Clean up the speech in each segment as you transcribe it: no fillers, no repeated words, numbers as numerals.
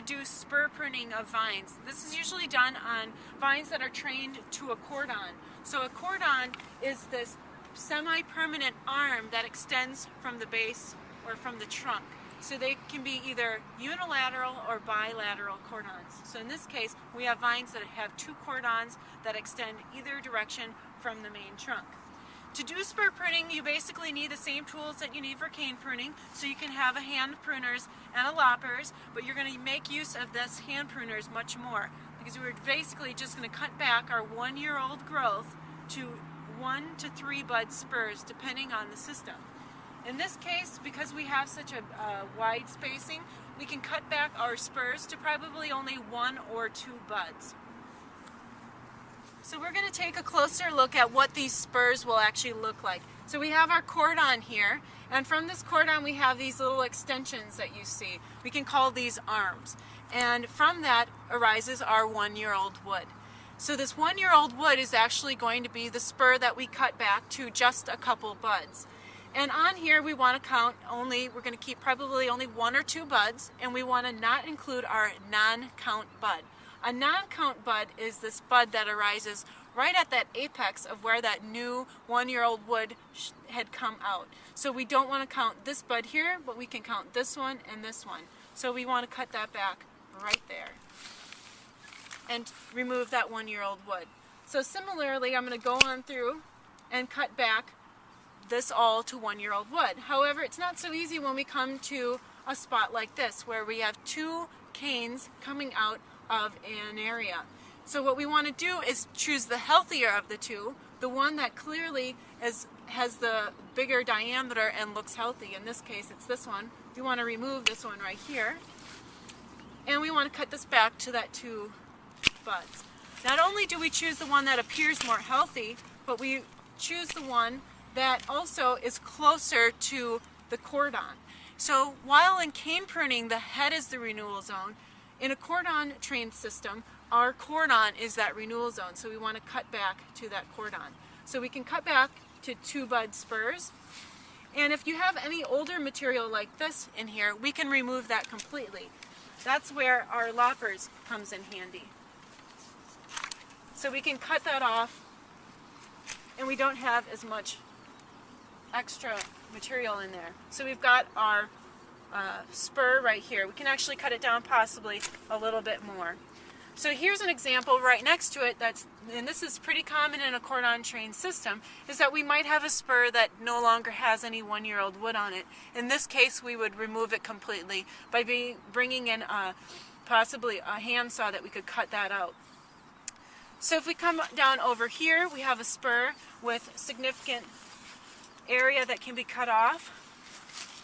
do spur pruning of vines. This is usually done on vines that are trained to a cordon. So a cordon is this semi-permanent arm that extends from the base or from the trunk. So they can be either unilateral or bilateral cordons. So in this case, we have vines that have two cordons that extend either direction from the main trunk. To do spur pruning, you basically need the same tools that you need for cane pruning. So you can have a hand pruners and a loppers, but you're going to make use of this hand pruners much more because we're basically just going to cut back our 1-year-old growth to 1 to 3 bud spurs depending on the system. In this case, because we have such a wide spacing, we can cut back our spurs to probably only 1 or 2 buds. So we're going to take a closer look at what these spurs will actually look like. So we have our cordon here, and from this cordon we have these little extensions that you see. We can call these arms. And from that arises our 1-year-old wood. So this 1-year-old wood is actually going to be the spur that we cut back to just a couple buds. And on here we want to count only, we're going to keep probably only 1 or 2 buds, and we want to not include our non-count bud. A non-count bud is this bud that arises right at that apex of where that new 1-year-old wood had come out. So we don't want to count this bud here, but we can count this one and this one. So we want to cut that back right there and remove that 1-year-old wood. So similarly, I'm going to go on through and cut back this all to 1-year-old wood. However, it's not so easy when we come to a spot like this where we have 2 canes coming out of an area. So what we want to do is choose the healthier of the 2, the one that clearly has the bigger diameter and looks healthy. In this case, it's this one. We want to remove this one right here, and we want to cut this back to that 2 buds. Not only do we choose the one that appears more healthy, but we choose the one that also is closer to the cordon. So while in cane pruning the head is the renewal zone, in a cordon trained system, our cordon is that renewal zone, so we want to cut back to that cordon. So we can cut back to 2 bud spurs, and if you have any older material like this in here, we can remove that completely. That's where our loppers comes in handy. So we can cut that off, and we don't have as much extra material in there. So we've got our spur right here. We can actually cut it down possibly a little bit more. So here's an example right next to it and this is pretty common in a cordon trained system, is that we might have a spur that no longer has any 1-year-old wood on it. In this case, we would remove it completely by bringing in possibly a handsaw that we could cut that out. So if we come down over here, we have a spur with significant area that can be cut off,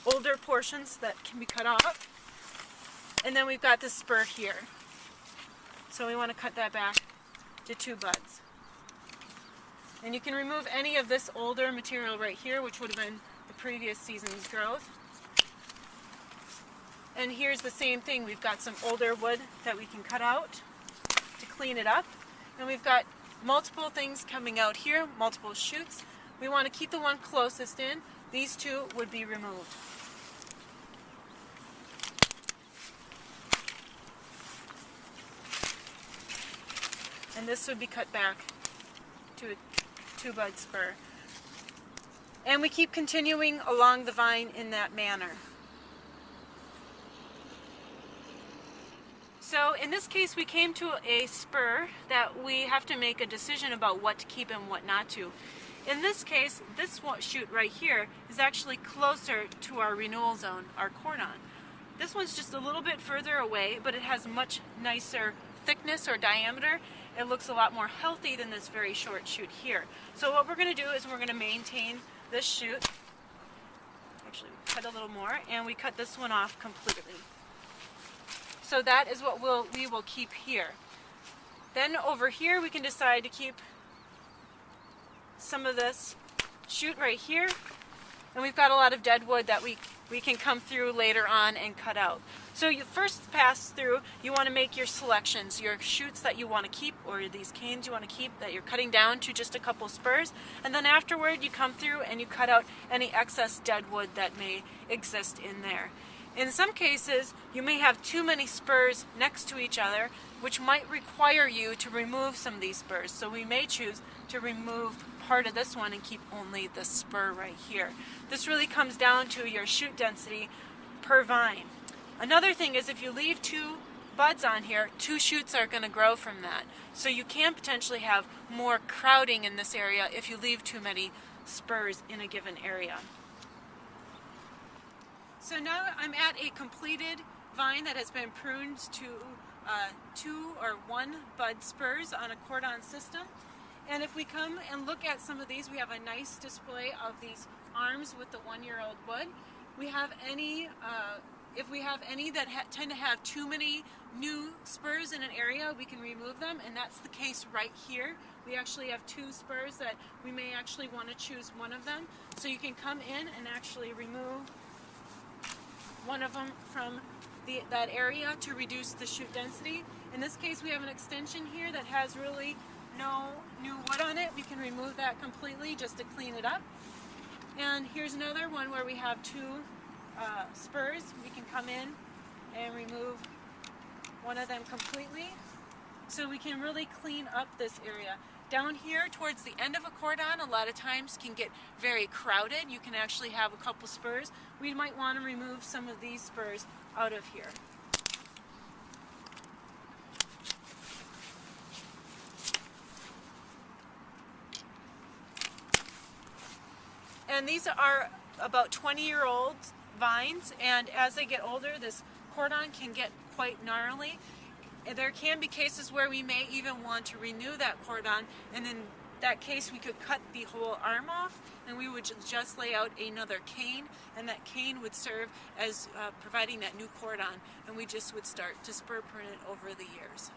older portions that can be cut off, and then we've got this spur here. So we want to cut that back to 2 buds. And you can remove any of this older material right here, which would have been the previous season's growth. And here's the same thing. We've got some older wood that we can cut out to clean it up. And we've got multiple things coming out here, multiple shoots. We want to keep the one closest in. These 2 would be removed. And this would be cut back to a 2 bud spur. And we keep continuing along the vine in that manner. So in this case, we came to a spur that we have to make a decision about what to keep and what not to. In this case, this shoot right here is actually closer to our renewal zone, our cordon. This one's just a little bit further away, but it has much nicer thickness or diameter. It looks a lot more healthy than this very short shoot here. So what we're going to do is we're going to maintain this shoot. Actually, we cut a little more, and we cut this one off completely. So that is what we will keep here. Then over here we can decide to keep some of this shoot right here, and we've got a lot of dead wood that we can come through later on and cut out. So you first pass through, you want to make your selections, your shoots that you want to keep, or these canes you want to keep that you're cutting down to just a couple spurs, and then afterward you come through and you cut out any excess dead wood that may exist in there. In some cases, you may have too many spurs next to each other, which might require you to remove some of these spurs. So we may choose to remove part of this one and keep only the spur right here. This really comes down to your shoot density per vine. Another thing is if you leave 2 buds on here, 2 shoots are going to grow from that. So you can potentially have more crowding in this area if you leave too many spurs in a given area. So now I'm at a completed vine that has been pruned to 2 or 1 bud spurs on a cordon system. And if we come and look at some of these, we have a nice display of these arms with the 1-year-old wood. We have any, if we have any that tend to have too many new spurs in an area, we can remove them, and that's the case right here. We actually have 2 spurs that we may actually want to choose one of them. So you can come in and actually remove one of them from that area to reduce the shoot density. In this case, we have an extension here that has really no new wood on it. We can remove that completely just to clean it up. And here's another one where we have 2 spurs. We can come in and remove one of them completely. So we can really clean up this area. Down here towards the end of a cordon, a lot of times can get very crowded. You can actually have a couple spurs. We might want to remove some of these spurs out of here. And these are about 20-year-old vines, and as they get older, this cordon can get quite gnarly. And there can be cases where we may even want to renew that cordon, and in that case we could cut the whole arm off and we would just lay out another cane, and that cane would serve as providing that new cordon, and we just would start to spur prune it over the years.